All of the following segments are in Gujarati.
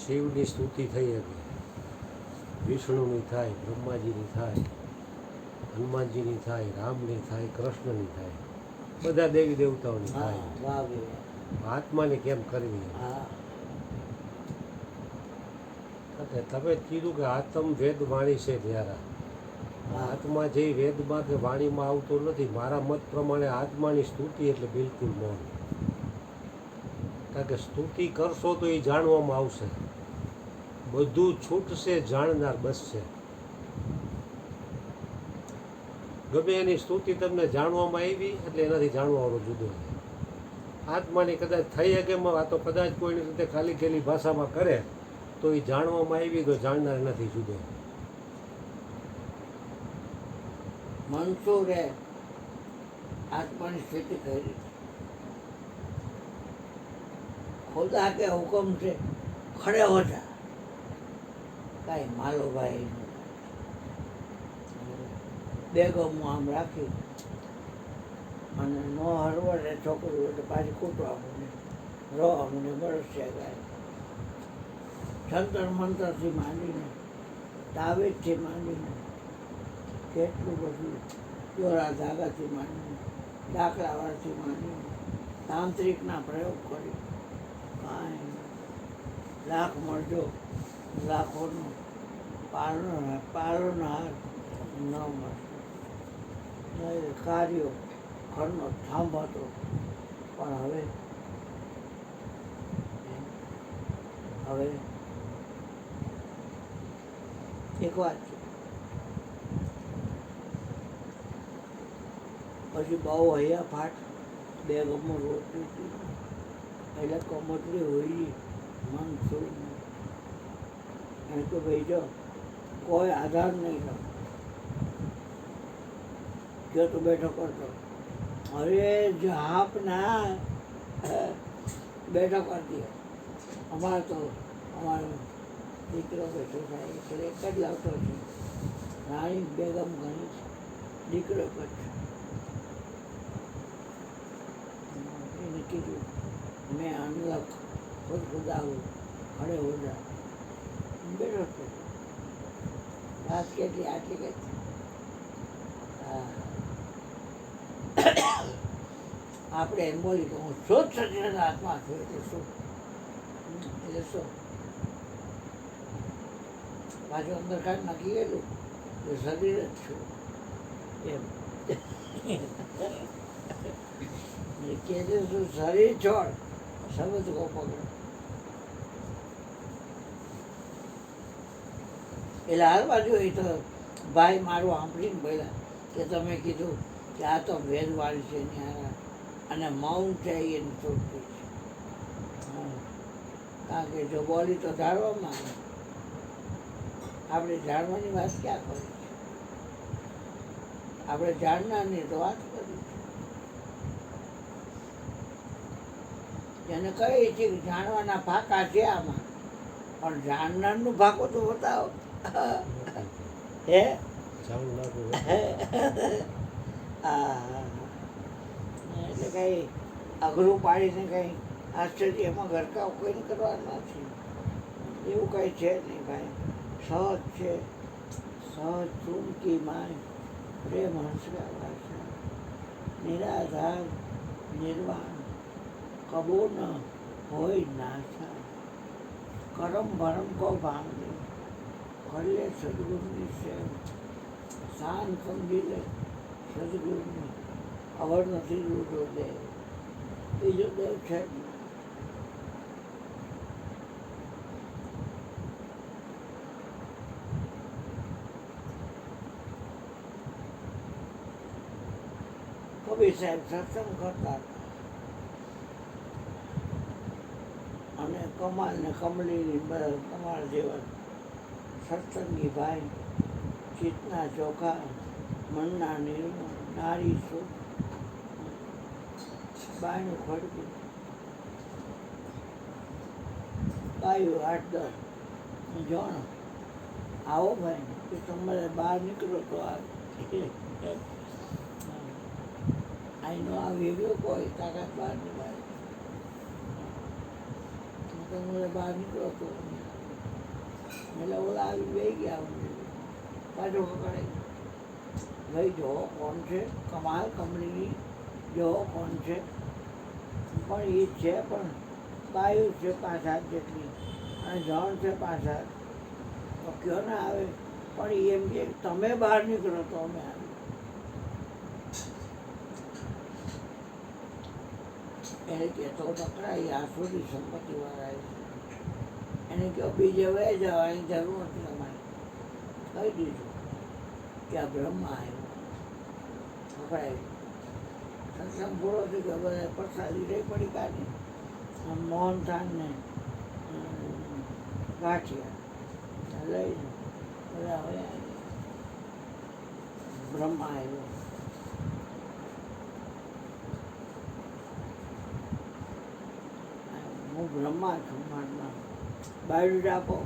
શિવની સ્તુતિ થઈ હતી, વિષ્ણુની થાય, બ્રહ્માજીની થાય, હનુમાનજીની થાય, રામની થાય, કૃષ્ણની થાય, બધા દેવી દેવતાઓની થાય. આત્માને કેમ કરવી? તમે કીધું કે આત્મ વેદ વાણી છે ત્યારે આત્મા જે વેદમાં કે વાણીમાં આવતો નથી. મારા મત પ્રમાણે આત્માની સ્તુતિ એટલે બિલકુલ મૌન. કારણ કે સ્તુતિ કરશો તો એ જાણવામાં આવશે, બધું છૂટશે, જાણનાર બસશે. ગમે એની સ્તુતિ તમને જાણવામાં આવી એટલે એનાથી જાણવાવાળો જુદો છે. આત્માની કદાચ થઈ શકે, આ તો કદાચ કોઈની રીતે ખાલી ખેલી ભાષામાં કરે તો એ જાણવામાં આવી તો જાણનાર નથી જુદો. મંસૂરે આત્માની સ્થિતિ કરી, ખુદા કે હુકમ છે ખડે હો જા, કાંઈ માલો ભાઈ બેગમ આમ રાખી અને નો હરવડે છોકરું એટલે પાછી કૂટવા મને રો મને બરસ્યા ગાય. જંતર મંતરથી માંડીને, તાવેજથી માંડીને, કેટલું બધું દોરા ધાગાથી માંડીને, દાખલાવાળથી માંડીને, તાંત્રિકના પ્રયોગ કરી કાંઈ લાખ મળજો લાખોનો પાલનહાર ન મળશે. કાર્યો ઘરનો થાંભ હતો, પણ હવે એક વાત છે, પછી બહુ હૈયા ફાટ બે ગમો રોટી એટલે કમોતરી હોય મન શું એને તો ભાઈ જો કોઈ આધાર નહીં કરો, જો તું બેઠો કરતો અરે જાપ ના બેઠો કરતી. અમારે તો અમારો દીકરો બેઠો થાય એટલે એક જ લાવતો છે, રાણી બેગમ ઘણી છે, દીકરો જ છે. એને કીધું મેં અનલખ ખુદ ખુદાવું ખડે હો જા, બેઠો છે. વાત કેટલી આટલી કઈ આપણે એમ બોલી કે હું શુદ્ધ સચિદાનંદ આત્મા છું એટલે શું, એટલે શું પાછું અંદર કાંઈ નક્કી ગયેલું કે શરીર જ છું એમ કે શું શરીર છોડ શબ્દ કો પકડ. એટલે હાલ બાજુ એ તો ભાઈ મારું સાંભળીને બોલ્યા કે તમે કીધું કે આ તો ભેદવાળી છે ન્યારા અને મૌન છે એની ચોખ્ખી છે. કારણ કે જો બોલી તો જાણવામાં આવે, આપણે જાણવાની વાત ક્યાં કરી છે? આપણે જાણનારની તો વાત કરી છે. એને કહી છે કે જાણવાના ફાંકા છે આમાં, પણ જાણનારનું ફાંકો તો બતાવો. હે એટલે કઈ અઘરું પાડીને કઈ આશ્ચર્યમાં ગરકાવ કોઈને કરવાનું નથી. એવું કઈ છે નહીં ભાઈ, સહજ છે. સહજ ચૂમકી માય પ્રેમ હંસકા ભાષા, નિરાધાર નિર્વાણ કબો ન હોય નાશા, કરમ ભરમ કો ભાંગે કરી લે સદગુરુની સેવ, શાન સમજી લે સદગુરુની ખબર નથી રૂડો દેવ, બીજો દેવ છે. કબીર સાહેબ સત્સંગ કરતા અને કમાલ ને કમલીની તમારા જેવા સત્સંગી ભાઈ, ચિત્તના ચોખા, મનના નિર્મળ, નારી સુખ, બાયનું ખડકી બાયું 8-10 જોણ આવો ભાઈ કે તમારે બહાર નીકળો તો અહીંનો આ વેગળો કોઈ તાકાત બહારની બહાર તમારે બહાર નીકળો તો એટલે ઓલા આવી બેસી ગયા પાછો પકડાઈ ભાઈ જો કોણ છે કમાલ કંપનીની જો કોણ છે પણ એ છે પણ બાયું છે 5-7 જેટલી અને જણ છે 5-7 તો કયો ને આવે પણ એમ કે તમે બહાર નીકળો તો અમે આવી એને કહેતો પકડાઈ આ સુધી સંપત્તિવાળા એને કહો બીજે વહી જવાની જરૂર નથી તમારે કહી દીધું કે આ બ્રહ્મા આવ્યો પકડાયું સત્સંગ પૂરો થઈ ગયો બધા પ્રસાદી રહી પડી કાઢી મોહનથાળ ને ગાંઠિયા લઈને બધા હવે બ્રહ્મા આવ્યો હું બ્રહ્મા છું મારું નામ બાયડું આપો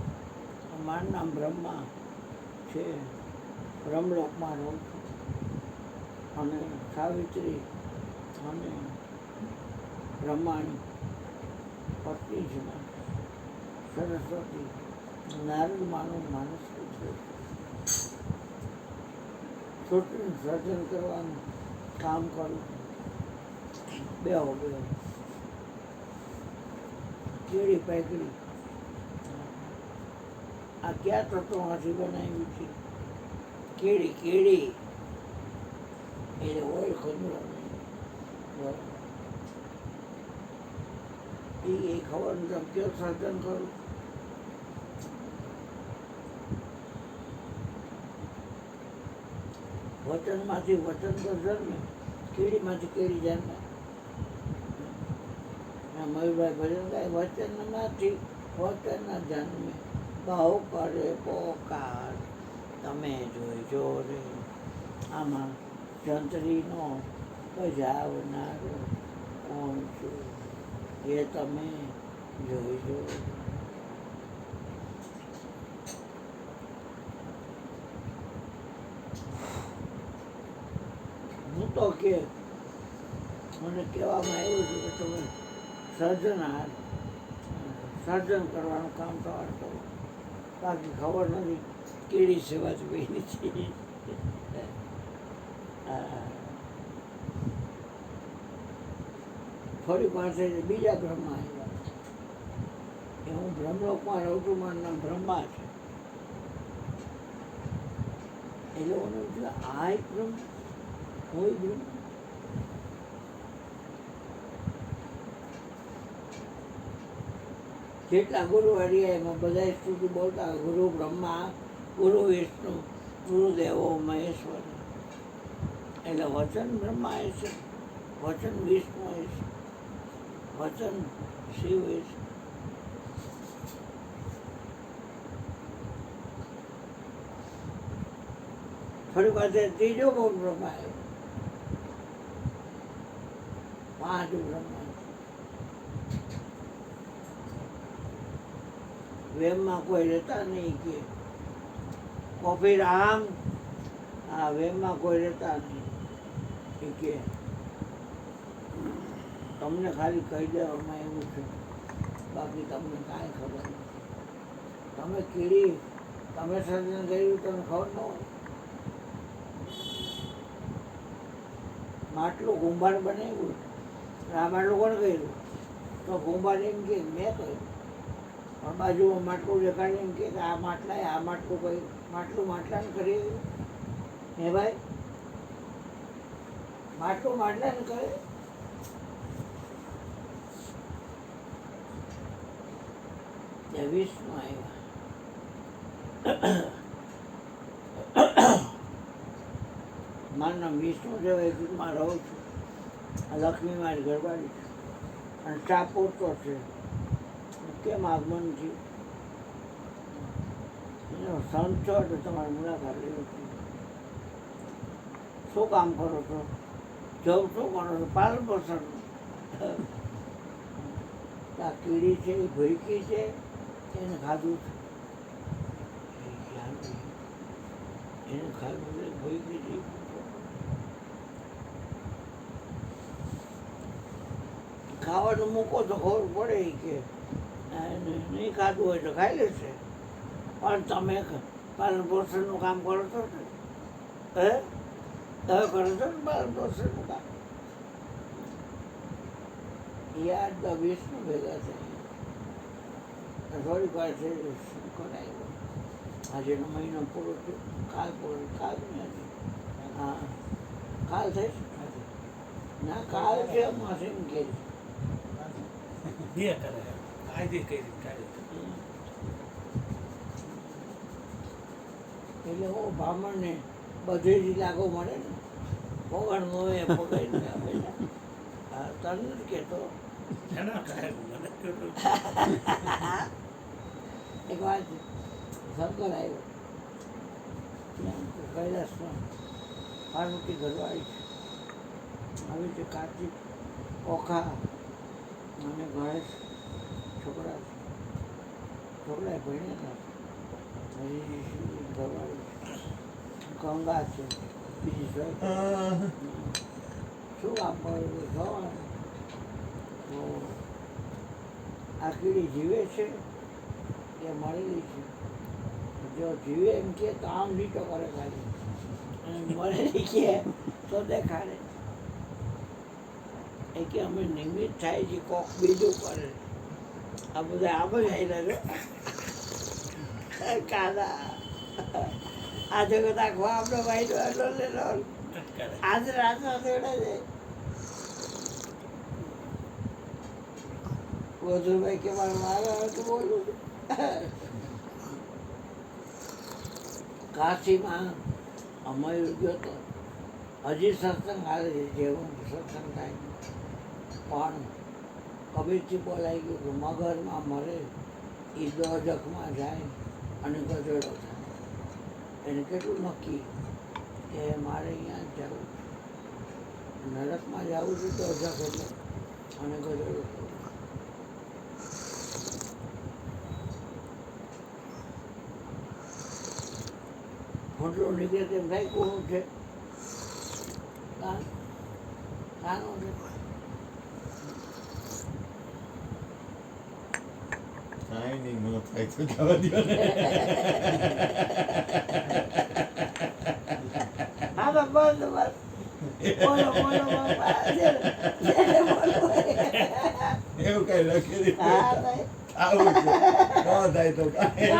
મારું નામ બ્રહ્મા છે બ્રહ્મલોકમાં રહું છું અને સાવિત્રી અને બ્રહ્માની પત્ની છે સરસ્વતી નારદ માનું માનસ છે છોટનું સર્જન કરવાનું કામ કરું બેહો કેળી પેકડી આ ક્યાં તત્વમાંથી બનાવ્યું છે કેળી એટલે હોય ખબર એ ખબર નથી કેવું સર્જન કરું વચનમાંથી વચન તો જન્મે કેળીમાંથી કેળી જન્મે મયુરભાઈ ભજન ગાય વચનમાંથી વચન જન્મે બહુ કરે પોકાર તમે જોઈજો રે આમાં જંત્રીનો બજાવનારો કોણ છું એ તમે જોઈજો હું તો કે મને કહેવામાં આવ્યું છે કે તમે સર્જન કરવાનું કામ તમારે કરો બાકી ખબર નથી કેળી સેવા જ બની છે ફરી પાસે બીજા બ્રહ્મા આવ્યા એ હું બ્રહ્મલોકમાં રહું છું મારું નામ બ્રહ્મા છે એ લોકોને આ એક બ્રહ્મ હોય બ્રહ્મ જેટલા ગુરુ હરિયા એમાં બધા સ્તુતિ બોલતા ગુરુ બ્રહ્મા ગુરુ વિષ્ણુ ગુરુદેવો મહેશ્વર એટલે વચન બ્રહ્મા એ છે વચન વિષ્ણુ એ છે વચન શિવ એ છે ફરી પાસે ત્રીજો ગુરુ બ્રહ્મા આવ્યો 5 બ્રહ્મા વેમમાં કોઈ રહેતા નહીં કે કોફી રામ હા વેમમાં કોઈ રહેતા નહીં કે તમને ખાલી કહી દેવામાં એવું છે બાકી તમને કાંઈ ખબર નથી તમે કીડી તમે સર્જન કર્યું તમને ખબર ન હોય માટલું કુંભાર બનાવ્યું આ માટલું કોણ કર્યું તો કુંભાર એમ કે મેં કહ્યું પણ બાજુમાં માટલું દેખાડી એમ કે આ માટલાએ આ માટલું કહ્યું માટલું માટલાને કરી હે ભાઈ માટલું માટલાને કરે ત્યાં વિષ્ણુ આવ્યા મારું નામ વિષ્ણુ છે વૈકુંઠમાં રહું છું લક્ષ્મી મારી ઘરવાળી છે અને સ્ટાફ પૂરતો છે કેમ આગમન થયું સંત છો એટલે તમારી મુલાકાત લેવી છે શું કામ કરો છો જબ શું કરો છો પાલન પોષણ આ કીડી છે એ ભૂકી છે એને ખાધું છે એને ખાધું છે ભૂકી છે ખાવાનું મૂકો તો ખબર પડે કે નહીં ખાધું હોય તો ખાઈ લેશે પણ તમે પાલન પોષણનું કામ કરો છો ને હે તમે કરો છો ને પાલન પોષણનું કામ યાર દ વિષ્ણુ ભેગા થઈ થોડીક વાર છે શું કરાયું આજેનો મહિનો પૂરો થયો કાલ નથી હા કાલ થઈશ ના કાલ છે માસે એમ કે એટલે હું બ્રાહ્મણને બધે જ લાગો મળે ને પગણ મોએ પકડીને આપેલા હા તને નથી કહેતો એક વાત શંકર આવ્યો કૈલાસમાં પાર્વતી ઘરવાળી છે આવી રીતે કાર્તિક ઓખા અને ગણેશ છોકરાએ ભણ્યા હતા હજી ઘરવાળી ગંગા છે બીજી શું કામ કરવું જવાનું તો આ કીડી જીવે છે એ મળેલી છે જો જીવે એમ કે તો આમ લીટો કરે ખાલી અને મળેલી કે તો દેખાડે એ કે અમે નિમિત્ત થાય છે કોક બીજું કરે આ બધા આમ જ આવી કાદા આ જગત આખો આપણો ભાઈ એટલો લેલો આજ રાતના દેવડા જાય વધુભાઈ કે મારા તો બોલું કાશીમાં અમયુર ગયો તો હજી સત્સંગ હાલે છે જેવું સત્સંગ થાય પણ કબીરથી બોલાઈ ગયું કે મગરમાં મરે એ દોજકમાં જાય અને ગજડો થાય એને કેટલું નક્કી કે મારે અહીંયા જવું નરકમાં જવું છે દોજક એટલે અને ગજડો થવું મોટો નીકળે તેમ થાય કોનું છે કાનું છે શાઇનિંગ ન થાય તો જવા દો ને હા તો બસ બસ બોલો બોલો બાપા જેને બોલો એવું કઈ લખી દીધું હા ભાઈ આવું છે ન થાય તો કાંઈ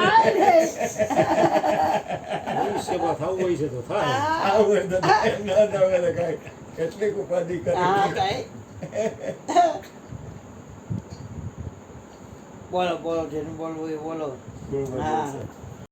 ભવિષ્યમાં થવું હોય છે તો થાય આવું હોય તો થાય, ન થાય તો કાંઈ કેટલીક ઉપાધિ હા કરી ભાઈ બોલો બોલો જેને બોલવું એ બોલો બોલો, બોલો, હા બોલો.